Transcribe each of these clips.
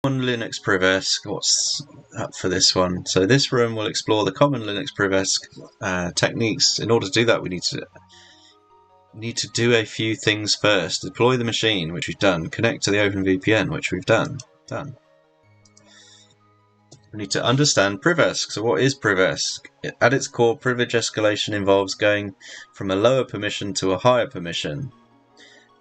On Linux Privilege, what's up for this one? So this room will explore the common Linux Privilege techniques. In order to do that, we need to do a few things first. Deploy the machine, which we've done. Connect to the OpenVPN, which we've done. We need to understand Privesc. So what is Privesc? At its core, privilege escalation involves going from a lower permission to a higher permission.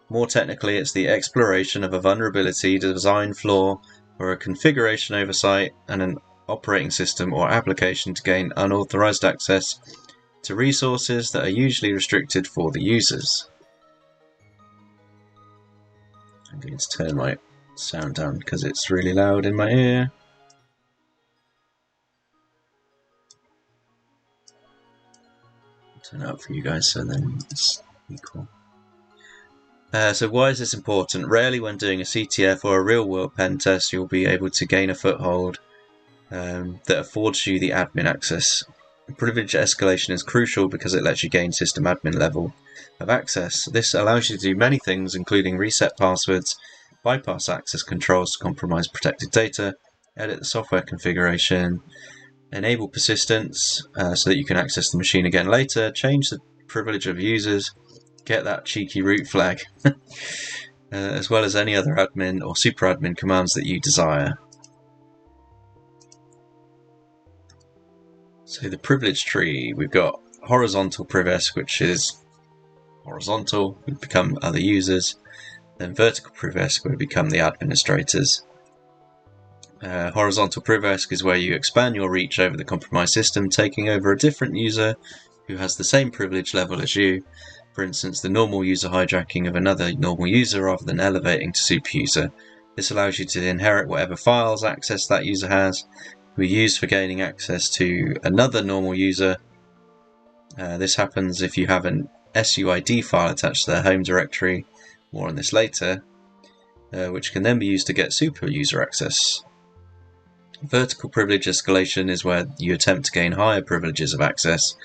More technically, it's the exploration of a vulnerability, design flaw, or a configuration oversight and an operating system or application to gain unauthorized access to resources that are usually restricted for the users. I'm going to turn my sound down because it's really loud in my ear. Turn it up for you guys so then it's equal. So why is this important? Rarely when doing a CTF or a real-world pen test you'll be able to gain a foothold that affords you the admin access. Privilege escalation is crucial because it lets you gain system admin level of access. This allows you to do many things, including reset passwords, bypass access controls to compromise protected data, edit the software configuration, enable persistence so that you can access the machine again later, change the privilege of users, get that cheeky root flag, as well as any other admin or super admin commands that you desire. So the privilege tree, we've got horizontal Privesc, which is horizontal, we become other users, then vertical Privesc, where we become the administrators. Horizontal Privesc is where you expand your reach over the compromised system, taking over a different user who has the same privilege level as you. For instance, the normal user hijacking of another normal user rather than elevating to super user. This allows you to inherit whatever files access that user has, who are used for gaining access to another normal user. This happens if you have an SUID file attached to their home directory, more on this later, which can then be used to get super user access. Vertical privilege escalation is where you attempt to gain higher privileges of access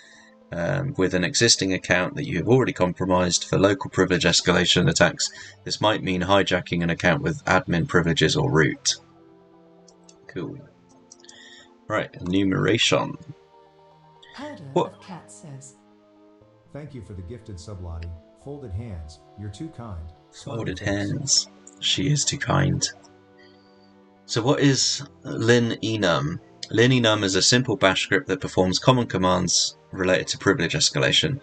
with an existing account that you have already compromised. For local privilege escalation attacks, this might mean hijacking an account with admin privileges or root. Cool. Right, enumeration. Powder of Cat says, "Thank you for the gifted sublottie. Folded hands. You're too kind." Folded hands. She is too kind. So what is LinEnum? LinEnum is a simple bash script that performs common commands related to privilege escalation,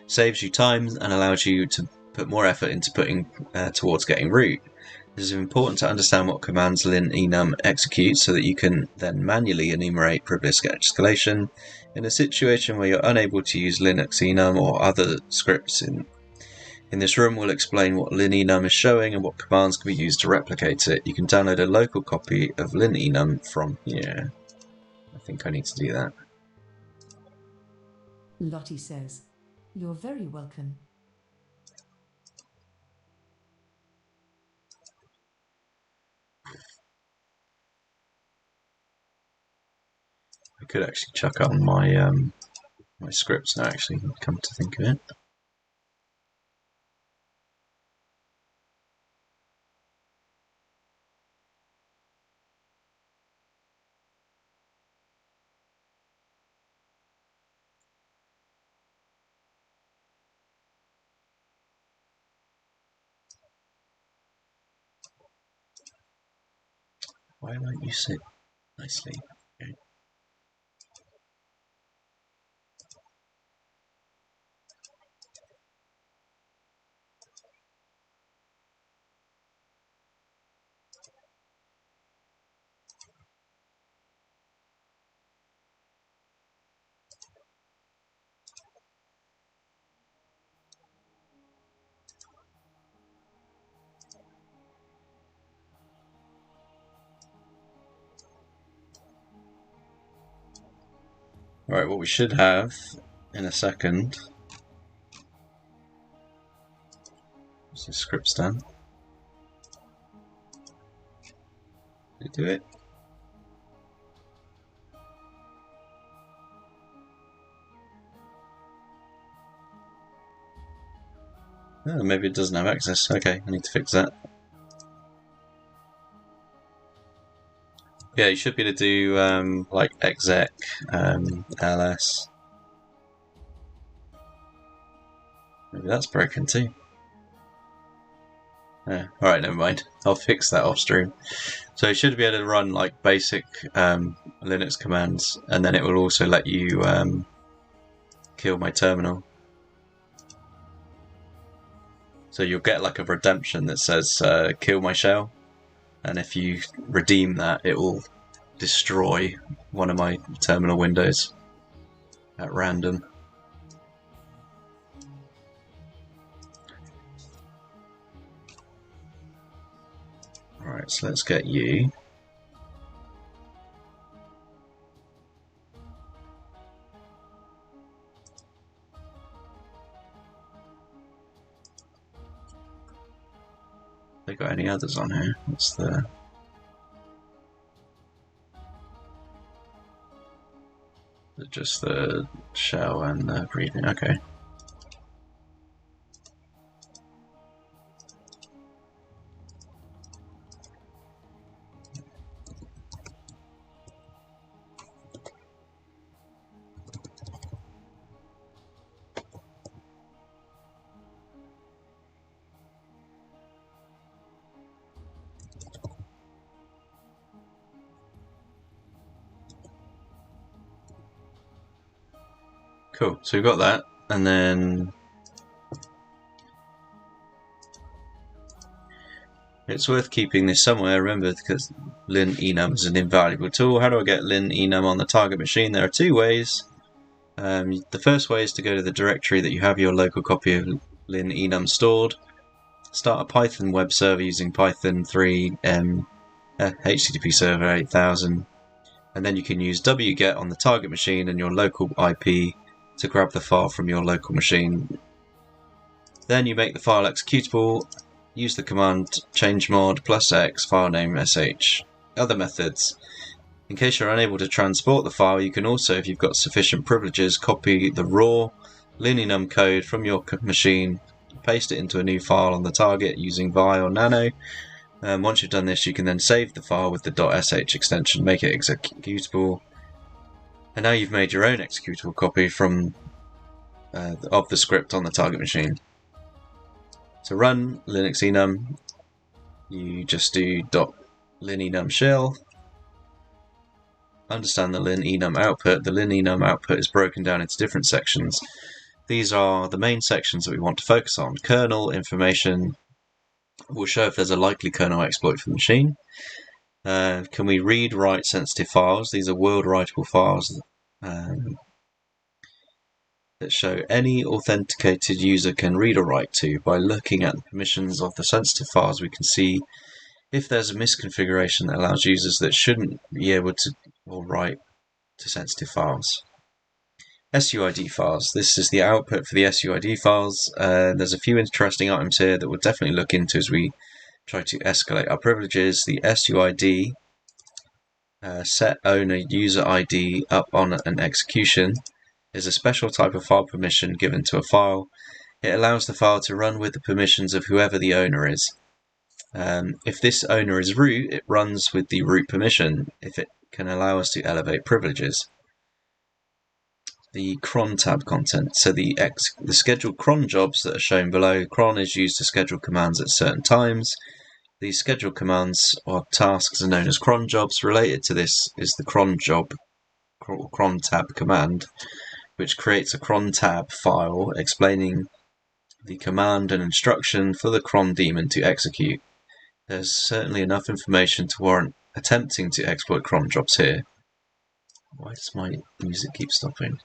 saves you time and allows you to put more effort into putting towards getting root. It is important to understand what commands LinEnum executes so that you can then manually enumerate privilege escalation. In a situation where you're unable to use LinuxEnum or other scripts in this room, we'll explain what LinEnum is showing and what commands can be used to replicate it. You can download a local copy of LinEnum from here. I think I need to do that. Lottie says, "You're very welcome." I could actually chuck on my my scripts now, actually, come to think of it. Why won't you sit nicely? Okay. Right, what we should have in a second is the scripts done. Did it do it? Oh, maybe it doesn't have access. Okay, I need to fix that. Yeah, you should be able to do like exec, ls. Maybe that's broken too. Yeah. Alright, never mind. I'll fix that off stream. So you should be able to run like basic Linux commands, and then it will also let you kill my terminal. So you'll get like a redemption that says kill my shell, and if you redeem that, it will destroy one of my terminal windows at random. Alright, so let's get you. They got any others on here? What's the... Just the shell and the breathing, okay. Cool, so we've got that, and then it's worth keeping this somewhere, remember, because LinEnum is an invaluable tool. How do I get LinEnum on the target machine? There are two ways. The first way is to go to the directory that you have your local copy of LinEnum stored. Start a Python web server using Python 3 HTTP server 8000, and then you can use wget on the target machine and your local IP to grab the file from your local machine. Then you make the file executable, use the command chmod +x filename sh. Other methods. In case you're unable to transport the file, you can also, if you've got sufficient privileges, copy the raw LinEnum code from your machine, paste it into a new file on the target using vi or nano. Once you've done this, you can then save the file with the .sh extension, make it executable, and now you've made your own executable copy from of the script on the target machine. To run Linux enum, you just do .linenum shell. Understand the LinEnum output. The LinEnum output is broken down into different sections. These are the main sections that we want to focus on. Kernel information will show if there's a likely kernel exploit for the machine. Can we read, write sensitive files? These are world writable files that show any authenticated user can read or write to. By looking at the permissions of the sensitive files, we can see if there's a misconfiguration that allows users that shouldn't be able to or write to sensitive files. SUID files. This is the output for the SUID files. There's a few interesting items here that we'll definitely look into as we try to escalate our privileges. The SUID set owner user ID up on an execution is a special type of file permission given to a file. It allows the file to run with the permissions of whoever the owner is. If this owner is root, it runs with the root permission if it can allow us to elevate privileges. The cron tab content. So the scheduled cron jobs that are shown below. Cron is used to schedule commands at certain times. These scheduled commands or tasks are known as cron jobs. Related to this is the cron job, cron tab command, which creates a cron tab file explaining the command and instruction for the cron daemon to execute. There's certainly enough information to warrant attempting to exploit cron jobs here. Why does my music keep stopping?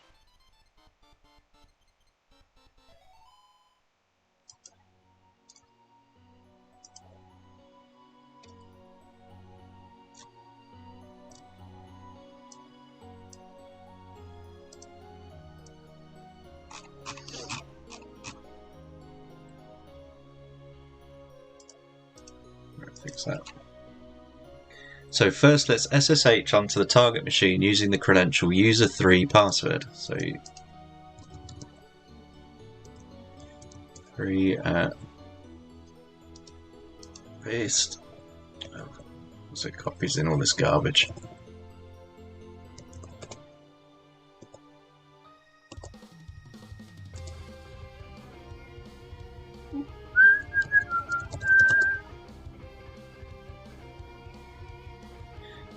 Fix that. So first let's SSH onto the target machine using the credential user3 password. So 3 at paste So it copies in all this garbage.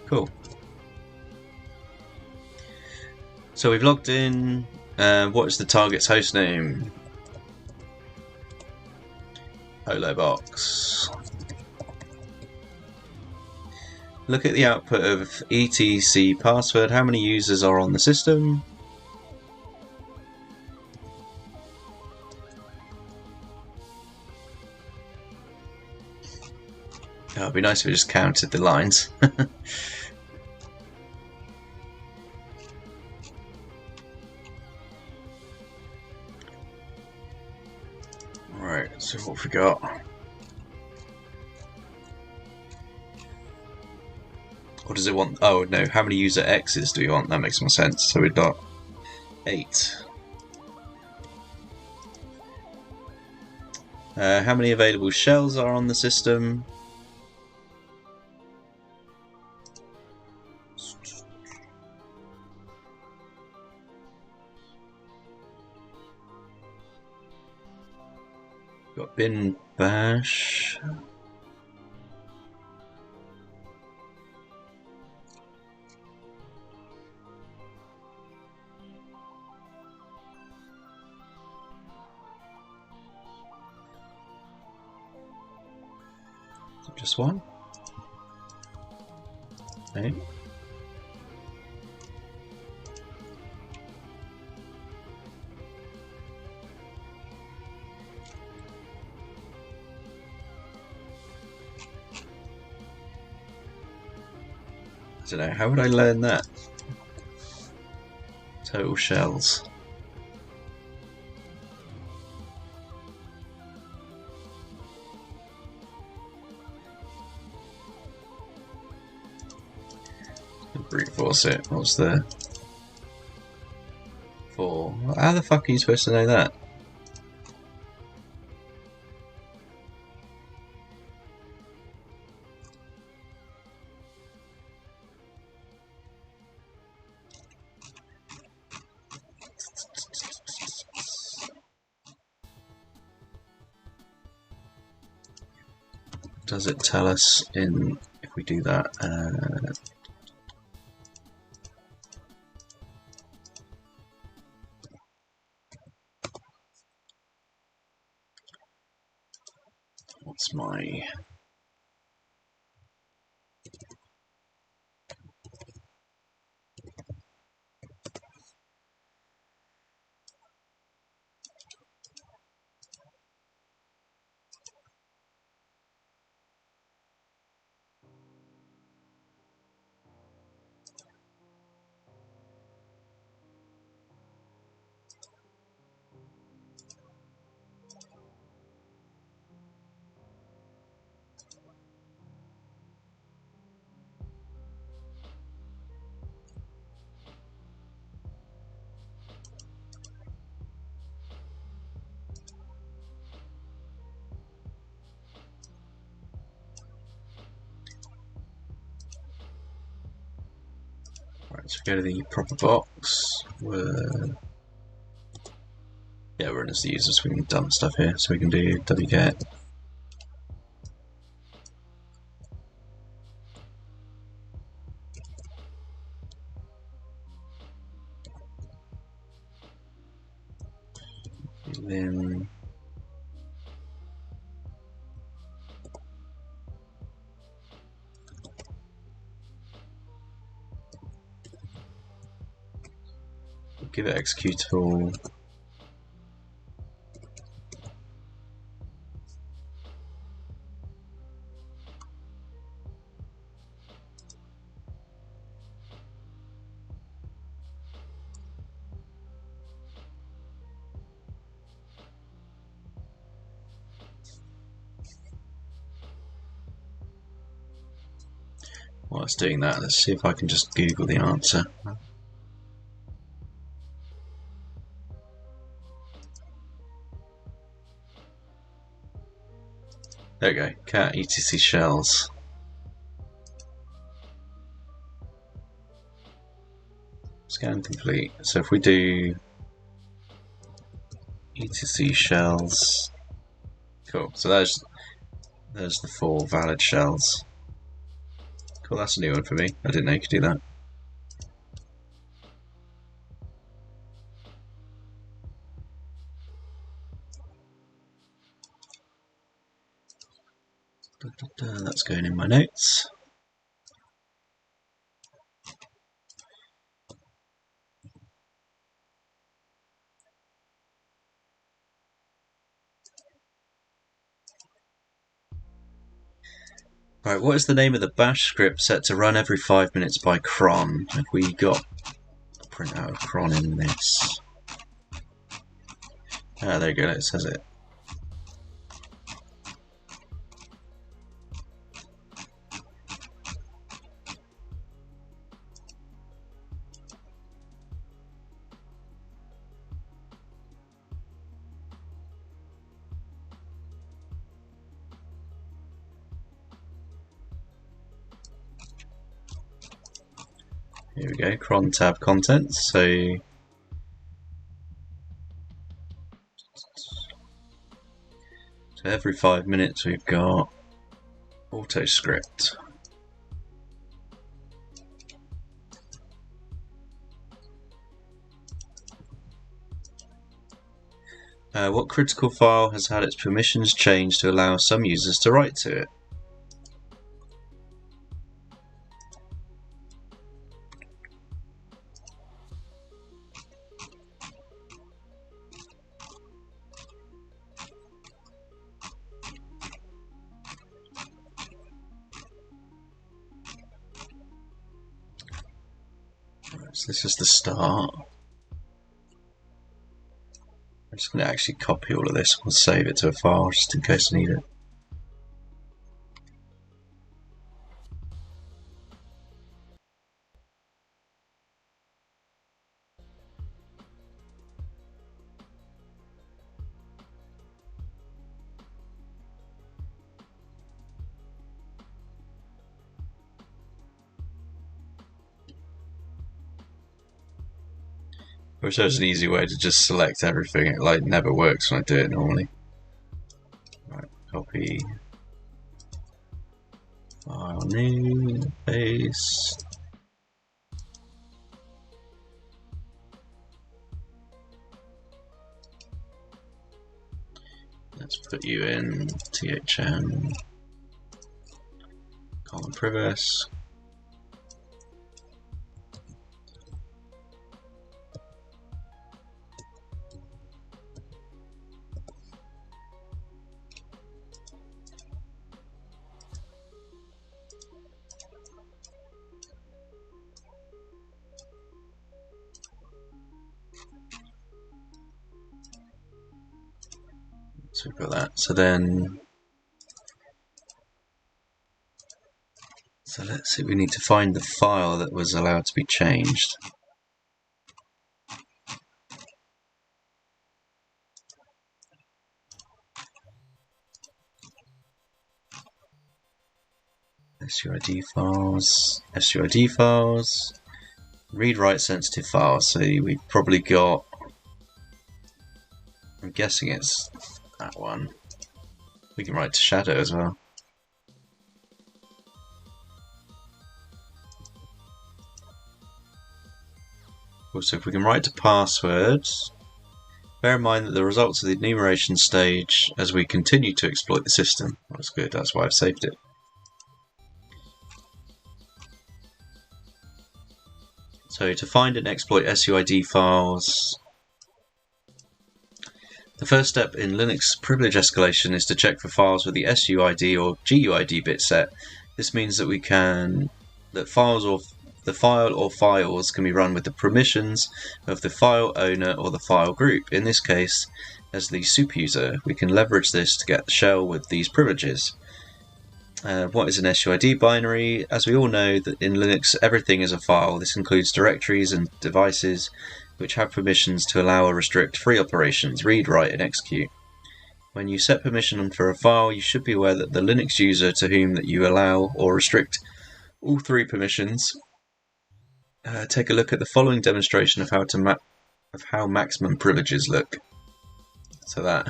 Cool. So we've logged in. What is the target's hostname? Holobox. Look at the output of etc password. How many users are on the system? Oh, it'd be nice if we just counted the lines. Right, so what have we got? What does it want? Oh no, how many user X's do we want? That makes more sense. So we've got 8. How many available shells are on the system? Got bin bash. Just one? Okay. I don't know, how would I learn that? Total shells. Brute force it. What's the 4? How the fuck are you supposed to know that? Does it tell us in if we do that? What's my Let's go to the proper box. Yeah, we're in as the user, so we can dump stuff here. So we can do wget. Then give it executable. While it's doing that, let's see if I can just Google the answer. There we go, cat etc shells. Scan complete. So if we do etc shells, cool. So there's the 4 valid shells. Cool, that's a new one for me. I didn't know you could do that. That's going in my notes. Right, what is the name of the bash script set to run every 5 minutes by Cron? Have we got a printout of Cron in this? Ah, there you go, it says it. Here we go, cron tab contents. So every 5 minutes we've got auto script. What critical file has had its permissions changed to allow some users to write to it? So this is the start. I'm just going to actually copy all of this. We'll save it to a file just in case I need it. I wish there was an easy way to just select everything. It like never works when I do it normally. Right, copy. File new, paste. Let's put you in THM. Column Privesc. So we've got that. So let's see, we need to find the file that was allowed to be changed. SUID files, read-write sensitive files. So we've probably got, I'm guessing it's that one. We can write to shadow as well. Also, if we can write to passwords, bear in mind that the results of the enumeration stage as we continue to exploit the system. That's good, that's why I've saved it. So to find and exploit SUID files, the first step in Linux Privilege Escalation is to check for files with the SUID or GUID bit set. This means that the file or files can be run with the permissions of the file owner or the file group. In this case, as the super user, we can leverage this to get the shell with these privileges. What is an SUID binary? As we all know, that in Linux everything is a file. This includes directories and devices which have permissions to allow or restrict free operations, read, write and execute. When you set permission for a file, you should be aware that the Linux user to whom that you allow or restrict all 3 permissions take a look at the following demonstration of how maximum privileges look. So that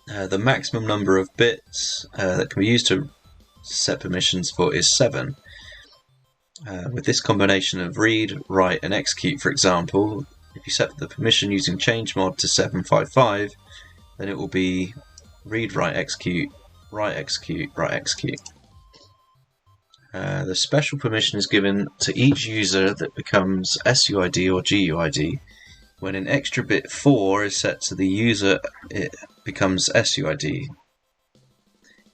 the maximum number of bits that can be used to set permissions for is 7. With this combination of read, write, and execute, for example, if you set the permission using change mod to 755, then it will be read, write, execute, write, execute, write, execute. The special permission is given to each user that becomes SUID or GUID. When an extra bit 4 is set to the user, it becomes SUID.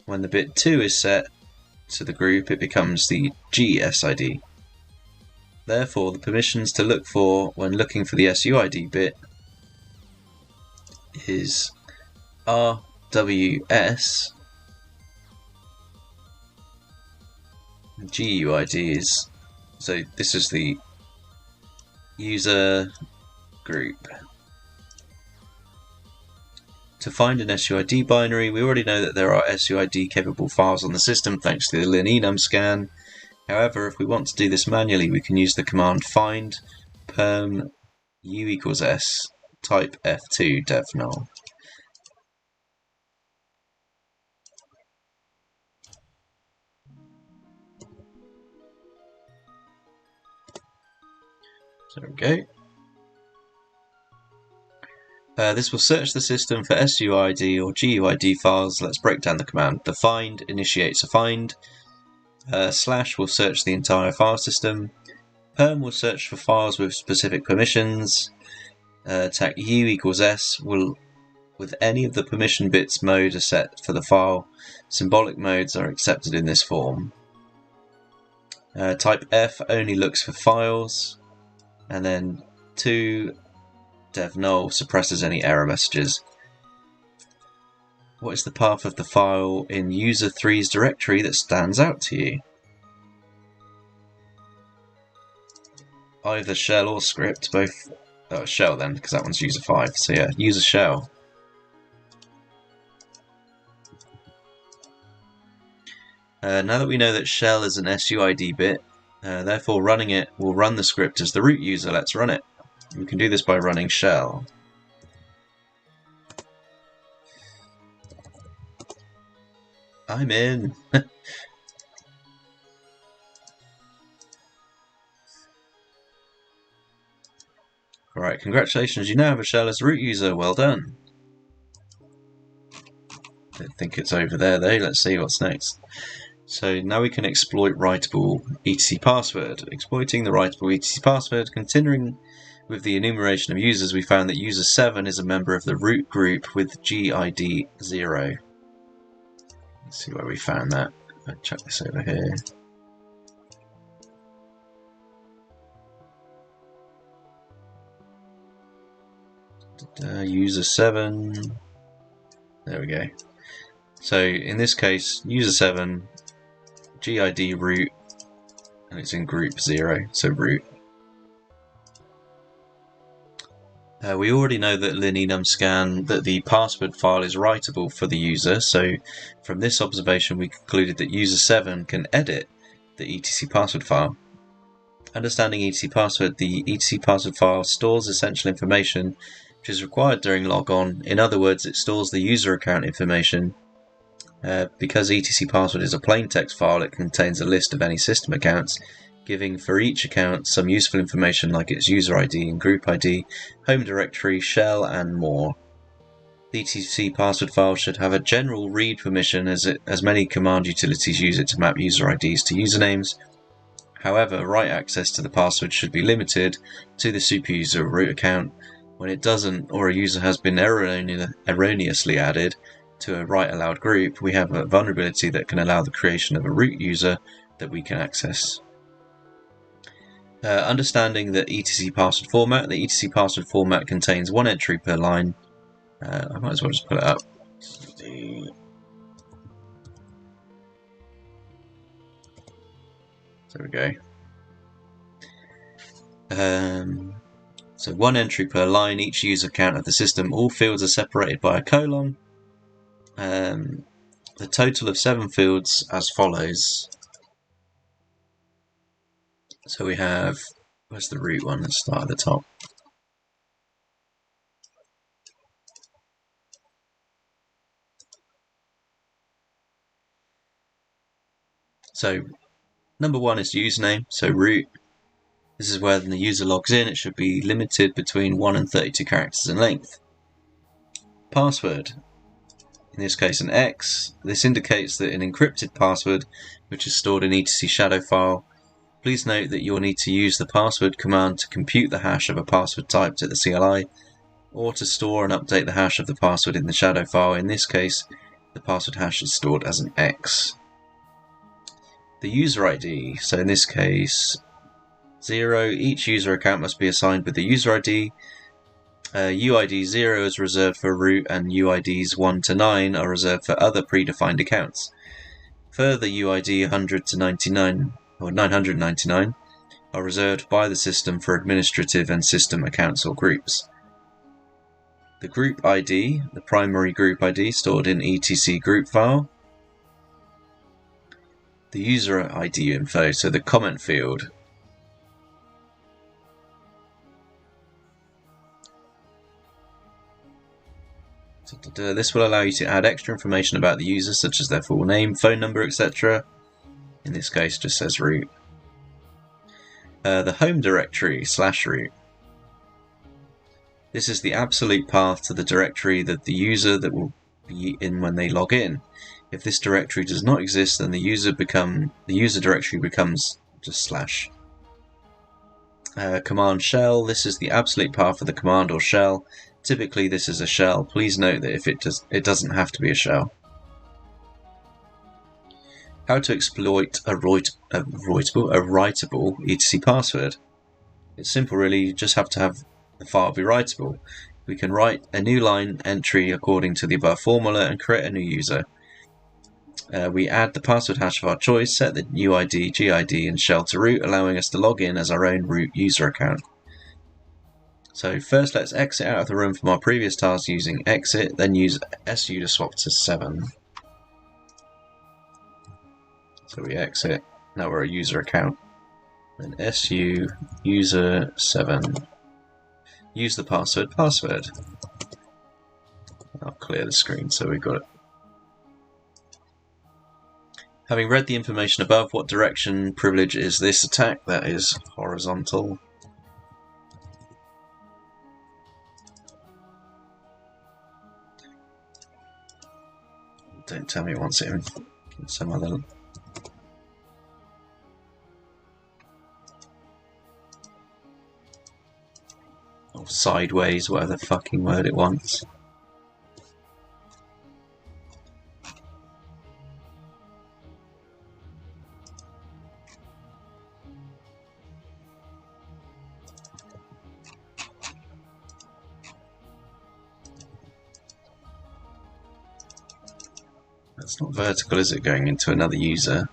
When the bit 2 is set to the group, it becomes the GSID. Therefore, the permissions to look for when looking for the SUID bit is RWS. GUID is, so this is the user group. To find an SUID binary, we already know that there are SUID capable files on the system thanks to the LinEnum scan. However, if we want to do this manually, we can use the command find perm u = s type f2 dev null. So there we go. This will search the system for SUID or GUID files. Let's break down the command. The find initiates a find. Slash will search the entire file system. Perm will search for files with specific permissions. Tag u = s will, with any of the permission bits mode are set for the file. Symbolic modes are accepted in this form. Type f only looks for files. And then 2 dev null suppresses any error messages. What is the path of the file in user 3's directory that stands out to you? Either shell or script, both. Oh, shell then, because that one's user 5. So yeah, user shell. Now that we know that shell is an SUID bit, therefore running it will run the script as the root user. Let's run it. We can do this by running shell. I'm in. Alright, congratulations, you now have a shell as root user. Well done. I think it's over there though. Let's see what's next. So now we can exploit writable etc password. Exploiting the writable etc password, continuing with the enumeration of users, we found that user 7 is a member of the root group with GID 0. Let's see where we found that. I'll check this over here. User 7. There we go. So in this case, user 7, GID root, and it's in group 0, so root. We already know that LinEnum scan that the password file is writable for the user, so from this observation we concluded that user 7 can edit the etc password file. Understanding etc password, the etc password file stores essential information which is required during logon. In other words, it stores the user account information. Because etc password is a plain text file, it contains a list of any system accounts, giving for each account some useful information like its user ID and group ID, home directory, shell, and more. The etc password file should have a general read permission as many command utilities use it to map user IDs to usernames. However, write access to the password should be limited to the superuser root account. When it doesn't, or a user has been erroneously added to a write aloud group, we have a vulnerability that can allow the creation of a root user that we can access. Understanding the etc password format. The etc password format contains one entry per line. I might as well just put it up. There we go. So one entry per line, each user count of the system. All fields are separated by a colon. The total of 7 fields as follows. So we have, where's the root one? Let's start at the top. So number one is username, so root. This is where the user logs in. It should be limited between 1 and 32 characters in length. Password, in this case an X. This indicates that an encrypted password, which is stored in etc shadow file. Please note that you'll need to use the password command to compute the hash of a password typed at the CLI, or to store and update the hash of the password in the shadow file. In this case, the password hash is stored as an X. The user ID, so in this case 0, each user account must be assigned with the user ID. UID 0 is reserved for root, and UIDs 1 to 9 are reserved for other predefined accounts. Further, UID 100 to 99 or 999 are reserved by the system for administrative and system accounts or groups. The group ID, the primary group ID, stored in etc group file. The user ID info, so the comment field. This will allow you to add extra information about the user, such as their full name, phone number, etc. In this case, just says root. The home directory /root. This is the absolute path to the directory that the user that will be in when they log in. If this directory does not exist, then the user directory becomes just /. Command shell. This is the absolute path of the command or shell. Typically, this is a shell. Please note that if it doesn't have to be a shell. How to exploit a writable etc password. It's simple, really. You just have to have the file be writable. We can write a new line entry according to the above formula and create a new user. We add the password hash of our choice, set the UID, GID, and shell to root, allowing us to log in as our own root user account. So first, let's exit out of the room from our previous task using exit, then use SU to swap to 7. So we exit, now we're a user account. Then SU user 7. Use the password. I'll clear the screen so we've got it. Having read the information above, what direction privilege is this attack? That is horizontal. Don't tell me it wants it in some other. Or sideways, whatever fucking word it wants. It's not vertical, is it, going into another user?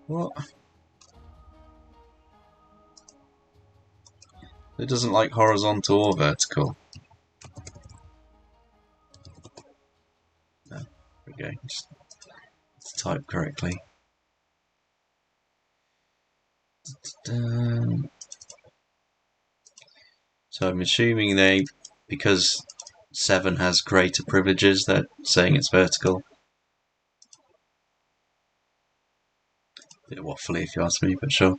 What? It doesn't like horizontal or vertical. No, there we go. Just type correctly. So I'm assuming because 7 has greater privileges, they're saying it's vertical. Bit waffly if you ask me, but sure.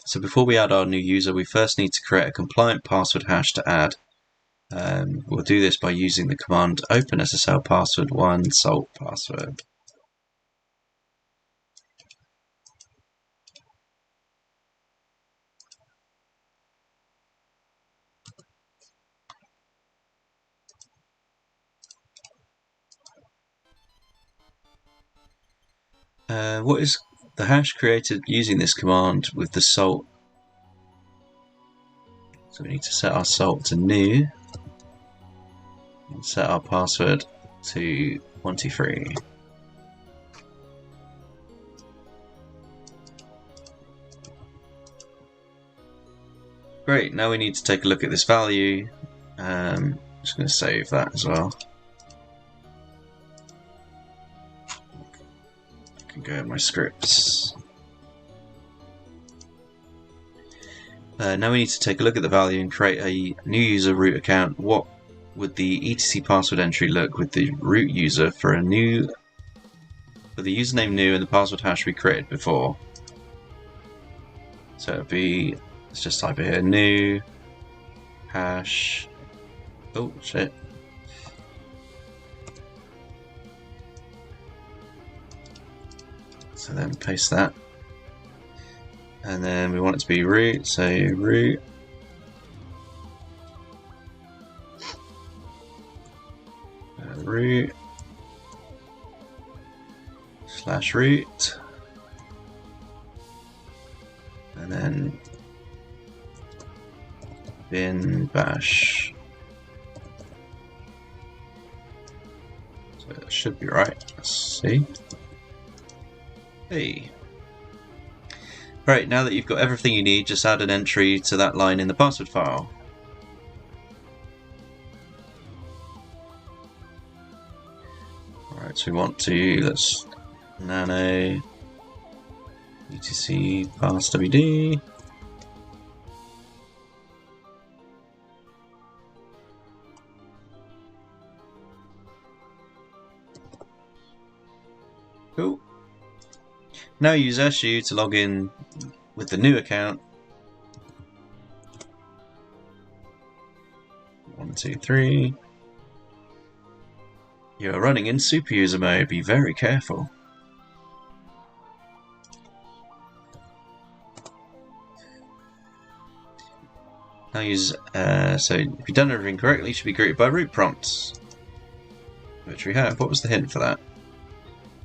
So before we add our new user, we first need to create a compliant password hash to add. We'll do this by using the command openSSL password1 salt password. What is the hash created using this command with the salt? So we need to set our salt to new and set our password to 123. Great, now we need to take a look at this value. I'm just going to save that as well. can go in my scripts. Now we need to take a look at the value and create a new user root account. What would the etc password entry look with the root user for the username new and the password hash we created before? So it'd be, let's just type it here, new hash. Oh shit. So then paste that. And then we want it to be root, so root root / root, and then bin bash. So it should be right. Let's see. Hey. Right, now that you've got everything you need, just add an entry to that line in the password file. Alright, so we want to, let's nano etc passwd. Cool. Now use SU to log in with the new account. 1, 2, 3. You are running in superuser mode. Be very careful. Now use so if you've done everything correctly, you should be greeted by root prompts, which we have. What was the hint for that?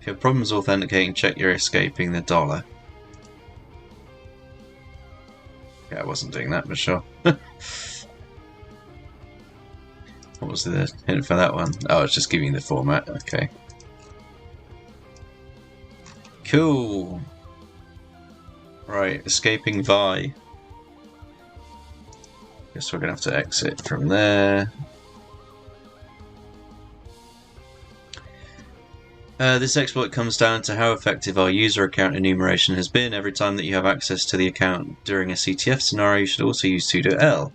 If you have problems authenticating, check you're escaping the $. Yeah, I wasn't doing that, but sure. What was the hint for that one? Oh, it's just giving the format. Okay. Cool. Right, escaping vi. Guess we're going to have to exit from there. This exploit comes down to how effective our user account enumeration has been. Every time that you have access to the account during a CTF scenario, you should also use sudo L.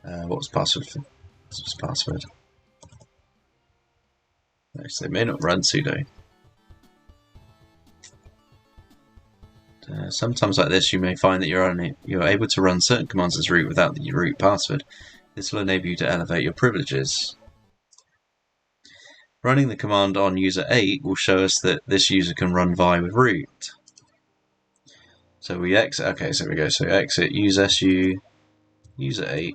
What was password for? This was password. Actually, they may not run sudo. Sometimes like this, you may find that you're able to run certain commands as root without the root password. This will enable you to elevate your privileges. Running the command on user 8 will show us that this user can run vi with root. So we exit. Okay, so we go. So exit use su user 8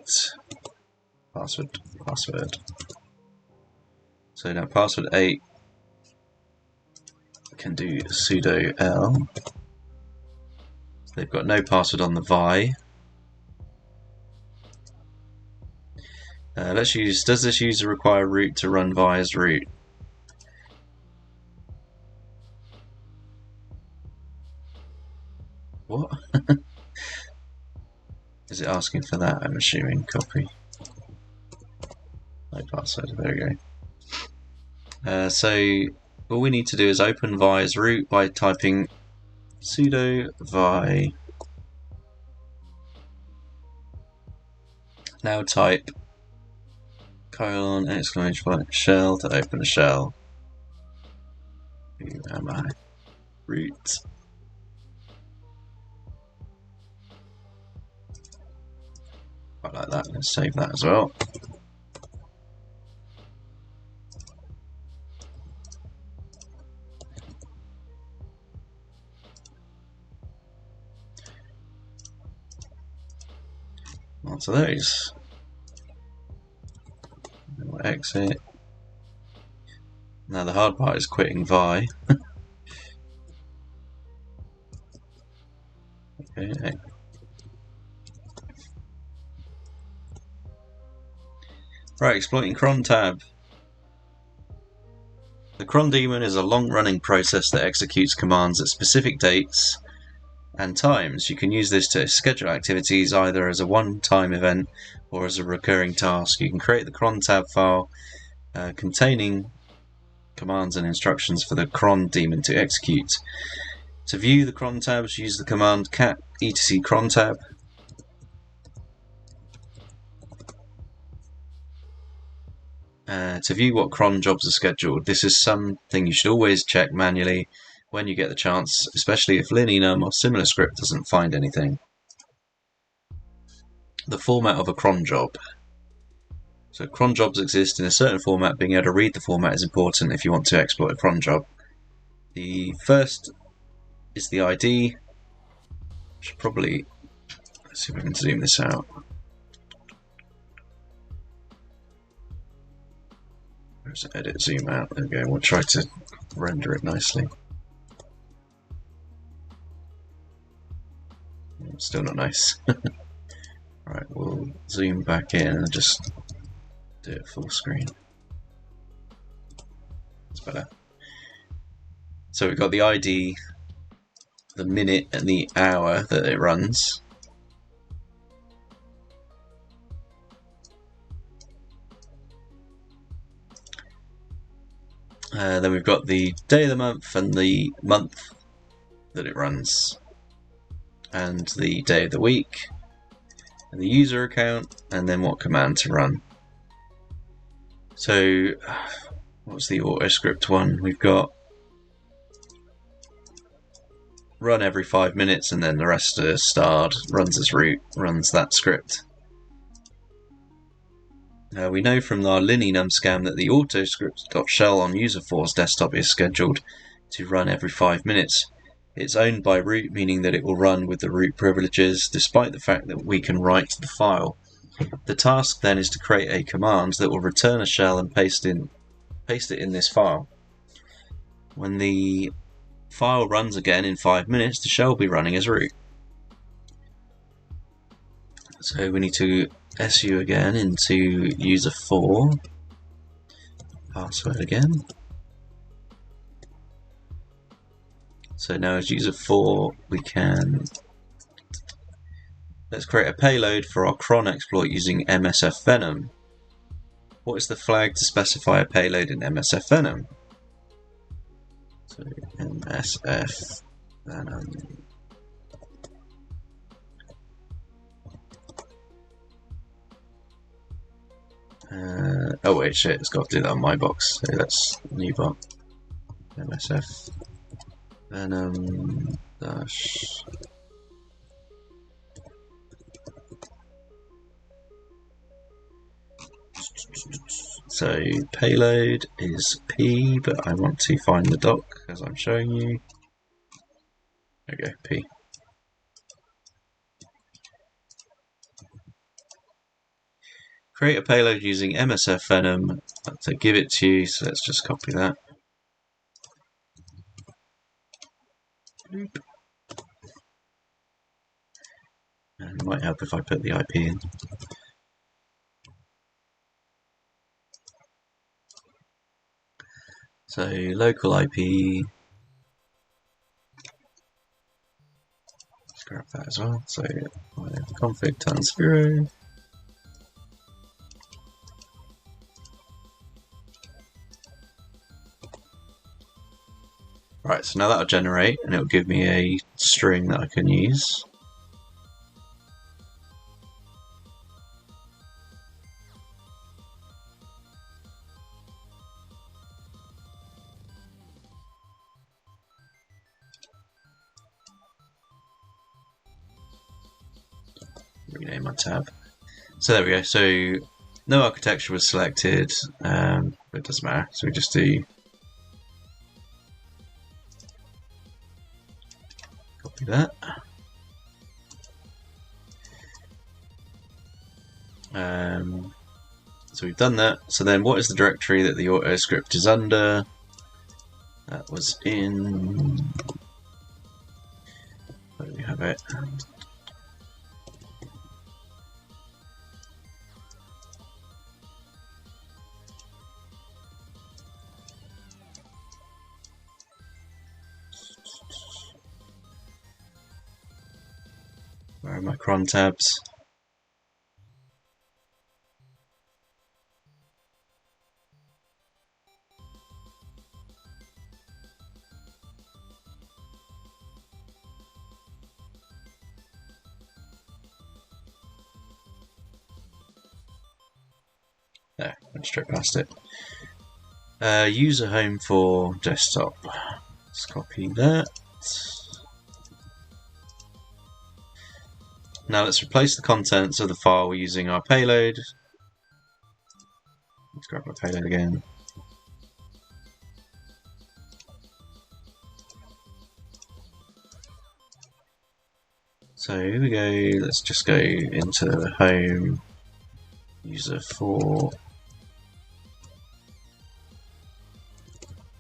password. So now password 8 can do sudo L. So they've got no password on the vi. Let's use. Does this user require root to run vi as root? What? Is it asking for that? I'm assuming. Copy. No password. There we go. So all we need to do is open vi as root by typing sudo vi. Now type :! Shell to open a shell. Who am I? Root. Quite like that. Let's save that as well. Lots of those. We'll exit. Now the hard part is quitting vi. Okay. Right, exploiting cron tab. The cron daemon is a long-running process that executes commands at specific dates and times. You can use this to schedule activities either as a one-time event or as a recurring task. You can create the cron tab file containing commands and instructions for the cron daemon to execute. To view the cron tabs, use the command cat etc cron tab. To view what cron jobs are scheduled, this is something you should always check manually when you get the chance, especially if LinEnum or similar script doesn't find anything. The format of a cron job. So cron jobs exist in a certain format. Being able to read the format is important if you want to exploit a cron job. The first is the ID. Should probably, let's see if I can zoom this out. There's an edit zoom out. There we go. We'll try to render it nicely. Still not nice. Right, we'll zoom back in and just do it full screen. That's better. So we've got the ID, the minute and the hour that it runs. Then we've got the day of the month and the month that it runs, and the day of the week, and the user account, and then what command to run. So, what's the AutoScript one? We've got run every 5 minutes, and then the rest are starred, runs as root, runs that script. We know from our LinEnum scam that the autoscript.shell on user4's desktop is scheduled to run every 5 minutes. It's owned by root, meaning that it will run with the root privileges, despite the fact that we can write the file. The task then is to create a command that will return a shell and paste it in this file. When the file runs again in 5 minutes, the shell will be running as root. So we need to SU again into user4, password again. So now as user4 we can, let's create a payload for our cron exploit using MSF Venom. What is the flag to specify a payload in MSF Venom? So MSF Venom. Oh wait, shit, it's got to do that on my box. So that's new bot. MSF Venom dash. So payload is P, but I want to find the doc as I'm showing you. There we go, P. Create a payload using MSF Venom to give it to you, so let's just copy that. Bloop. And it might help if I put the IP in. So local IP, let's grab that as well. So config tons 0. Right, so now that'll generate and it'll give me a string that I can use. Rename my tab. So there we go. So no architecture was selected, but it doesn't matter. So we just do copy that. So we've done that. So then what is the directory that the AutoScript is under? That was in... Where do we have it? Where are my cron tabs? No, went straight past it. User home for desktop. Let's copy that. Now let's replace the contents of the file using our payload. Let's grab my payload again. So here we go, let's just go into home, user for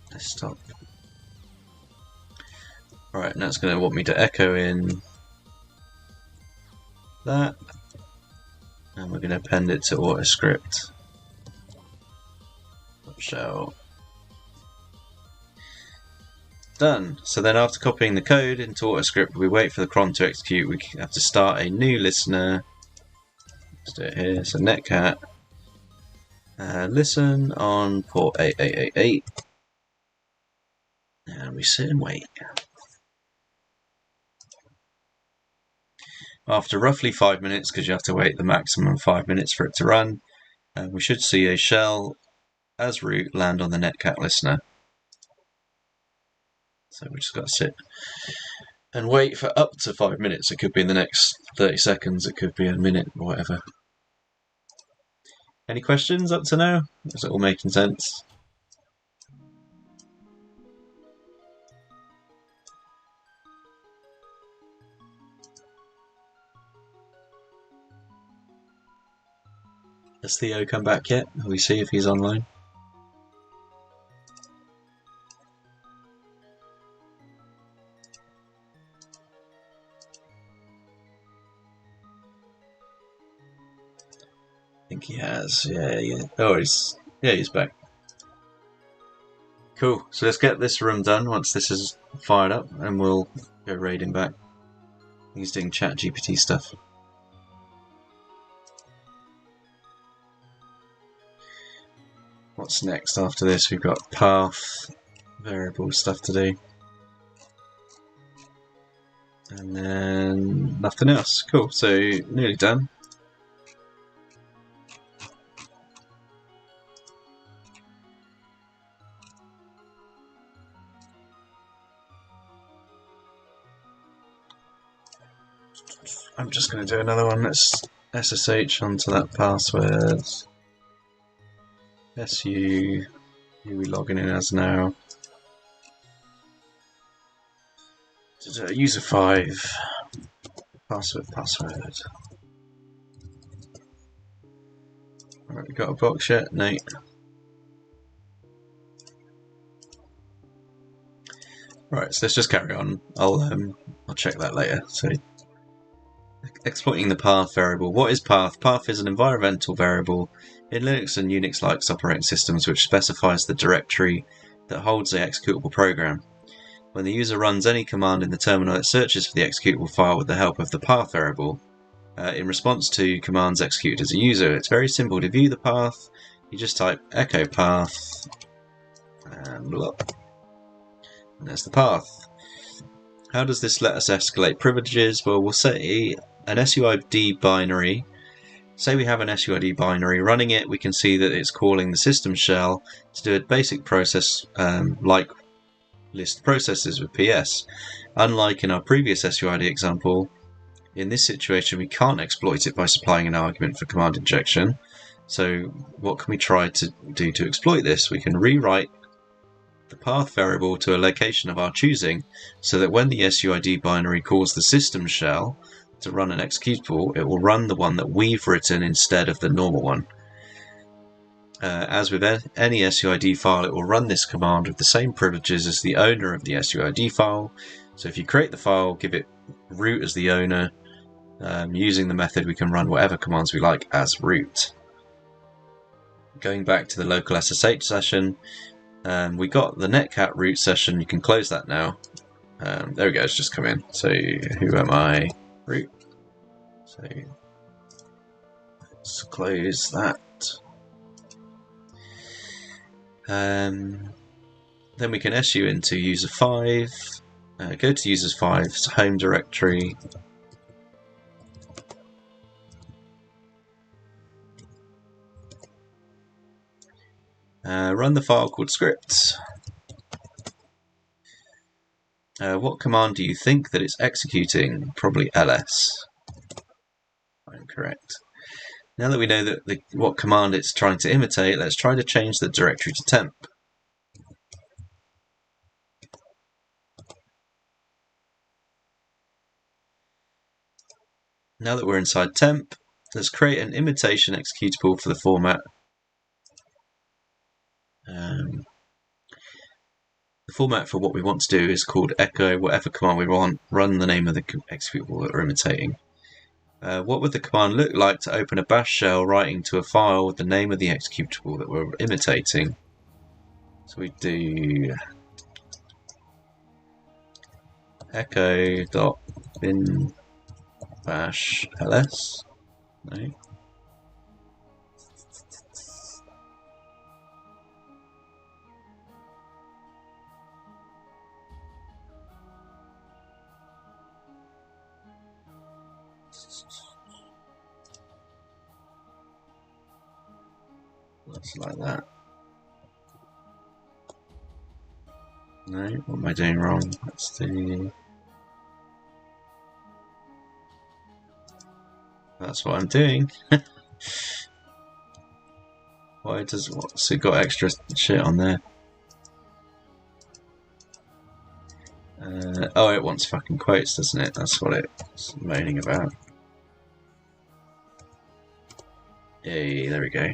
desktop. Alright, now it's going to want me to echo in that, and we're going to append it to autoscript shell. Done. So then after copying the code into autoscript, we wait for the cron to execute. We have to start a new listener. Let's do it here. So netcat listen on port 8888, and we sit and wait. After roughly 5 minutes, because you have to wait the maximum 5 minutes for it to run, we should see a shell as root land on the netcat listener. So we just got to sit and wait for up to 5 minutes. It could be in the next 30 seconds, it could be a minute, or whatever. Any questions up to now? Is it all making sense? Has Theo come back yet? Will we see if he's online? I think he has. Yeah. Oh, he's back. Cool. So let's get this room done once this is fired up, and we'll go raiding back. He's doing ChatGPT stuff. What's next after this? We've got path, variable stuff to do. And then nothing else. Cool, so nearly done. I'm just going to do another one. Let's SSH onto that password. SU, who are we logging in as now? User 5, password. Alright, we got a box yet? No. Right, so let's just carry on. I'll check that later. So, exploiting the path variable. What is path? Path is an environmental variable in Linux and Unix-like operating systems which specifies the directory that holds the executable program. When the user runs any command in the terminal, it searches for the executable file with the help of the path variable. In response to commands executed as a user, it's very simple to view the path. You just type echo path, and look, and there's the path. How does this let us escalate privileges? Well, we'll say an SUID binary. Say we have an SUID binary running it, we can see that it's calling the system shell to do a basic process like list processes with PS. Unlike in our previous SUID example, in this situation we can't exploit it by supplying an argument for command injection. So what can we try to do to exploit this? We can rewrite the path variable to a location of our choosing so that when the SUID binary calls the system shell to run an executable, it will run the one that we've written instead of the normal one. As with any SUID file, it will run this command with the same privileges as the owner of the SUID file. So if you create the file, give it root as the owner. Using the method, we can run whatever commands we like as root. Going back to the local SSH session, we got the netcat root session. You can close that now. There we go, it's just come in. So who am I? Root. So let's close that. Then we can SU into user 5, go to users 5's home directory, Run the file called scripts. What command do you think that it's executing? Probably ls. Incorrect. Now that we know that what command it's trying to imitate, let's try to change the directory to temp. Now that we're inside temp, let's create an imitation executable for the format. The format for what we want to do is called echo whatever command we want, run the name of the executable that we're imitating. What would the command look like to open a bash shell writing to a file with the name of the executable that we're imitating? So we do echo.bin bash ls. No. Looks like that. No, what am I doing wrong? Let's do. That's what I'm doing. Why does what's it got extra shit on there? Oh, it wants fucking quotes, doesn't it? That's what it's moaning about. Yay, there we go.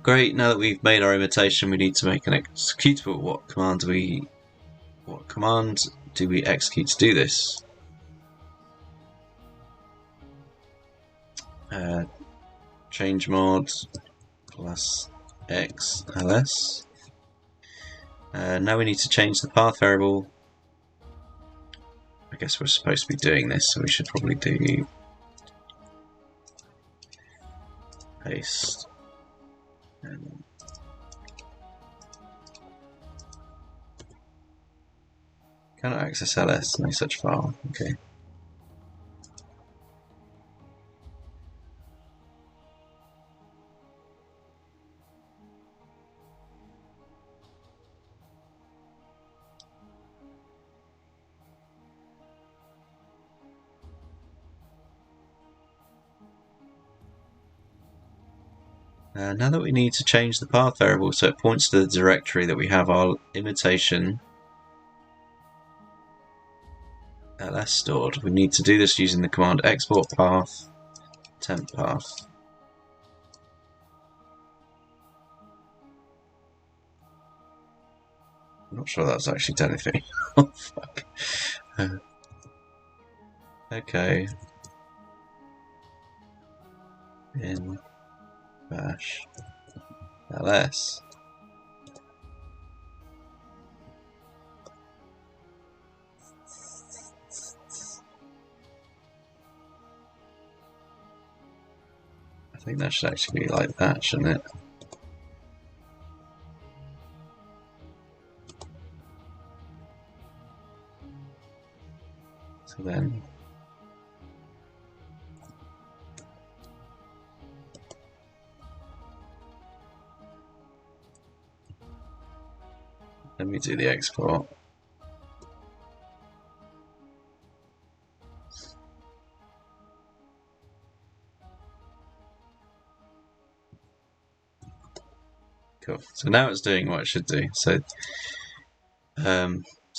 Great, now that we've made our imitation, we need to make an executable. What command do we execute to do this? Change mod plus x ls. Now we need to change the path variable. I guess we're supposed to be doing this, so we should probably do paste. Cannot access ls, no such file. Okay. Now that we need to change the path variable so it points to the directory that we have our imitation ls stored, we need to do this using the command export path temp path. I'm not sure that's actually done anything. Oh fuck. Okay. In bash ls. I think that should actually be like that, shouldn't it? So then let me do the export. Cool. So now it's doing what it should do. So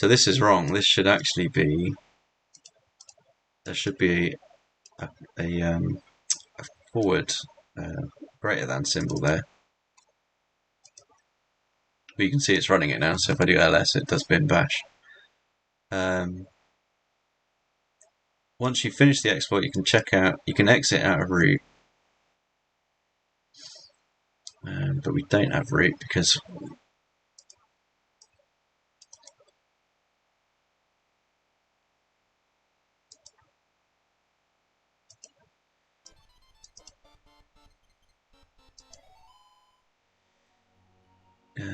this is wrong. This should actually be. There should be a forward greater than symbol there. But you can see it's running it now. So if I do ls, it does bin bash. Once you finish the export, you can check out. You can exit out of root. But we don't have root because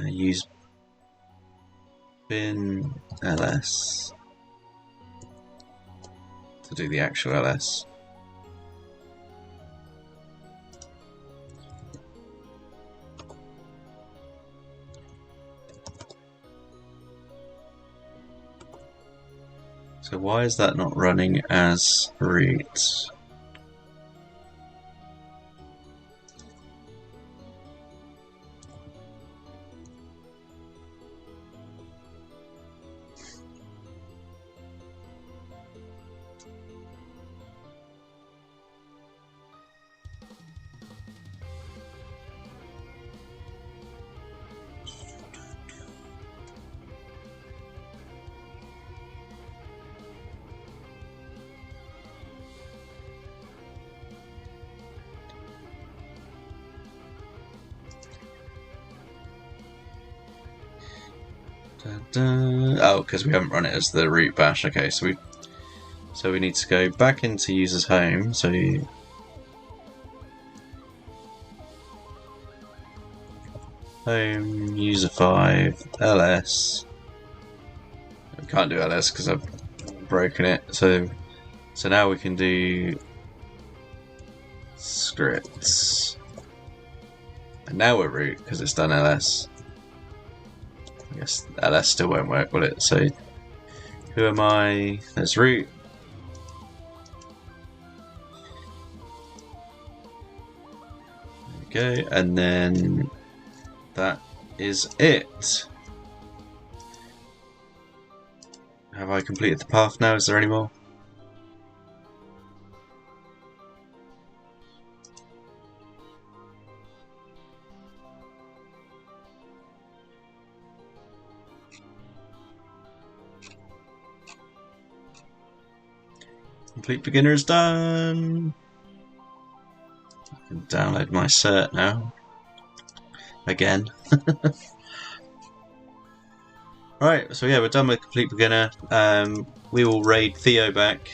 use bin ls to do the actual ls. So why is that not running as root? Oh, because we haven't run it as the root bash. Okay, so we need to go back into users home. So home user 5 ls. We can't do ls because I've broken it. So now we can do scripts, and now we're root because it's done ls. I guess ls still won't work, will it? So who am I? There's root. There we go, and then that is it. Have I completed the path now? Is there any more? Complete beginner is done. I can download my cert now. Again. Alright, so yeah, we're done with complete beginner. We will raid Theo back.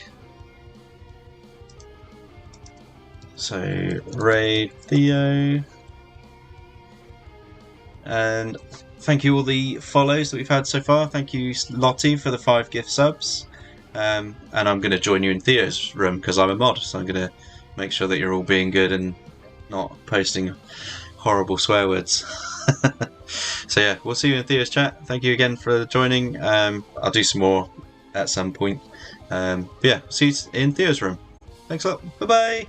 So raid Theo. And thank you all the follows that we've had so far. Thank you Lottie for the 5 gift subs. And I'm going to join you in Theo's room because I'm a mod, so I'm going to make sure that you're all being good and not posting horrible swear words. So yeah, we'll see you in Theo's chat. Thank you again for joining. I'll do some more at some point. Yeah, see you in Theo's room. Thanks a lot. Bye bye.